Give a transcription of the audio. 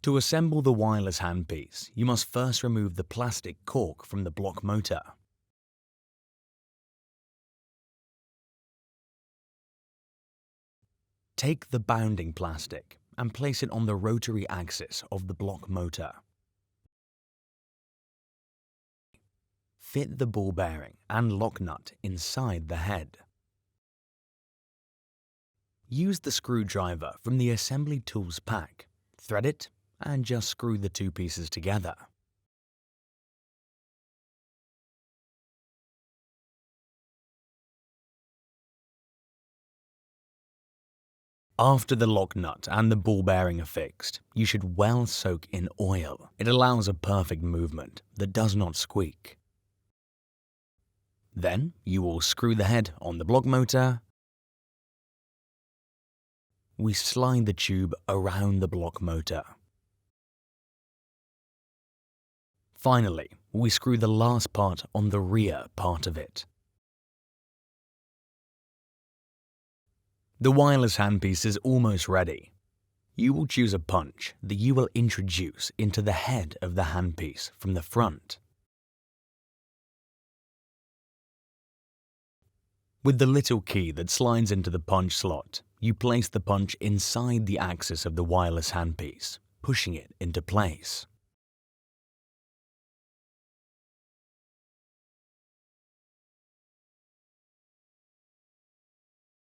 To assemble the wireless handpiece, you must first remove the plastic cork from the block motor. Take the bounding plastic and place it on the rotary axis of the block motor. Fit the ball bearing and lock nut inside the head. Use the screwdriver from the assembly tools pack, thread it, and just screw the two pieces together. After the lock nut and the ball bearing are fixed, you should well soak in oil. It allows a perfect movement that does not squeak. Then you will screw the head on the block motor. We slide the tube around the block motor. Finally, we screw the last part on the rear part of it. The wireless handpiece is almost ready. You will choose a punch that you will introduce into the head of the handpiece from the front. With the little key that slides into the punch slot, you place the punch inside the axis of the wireless handpiece, pushing it into place.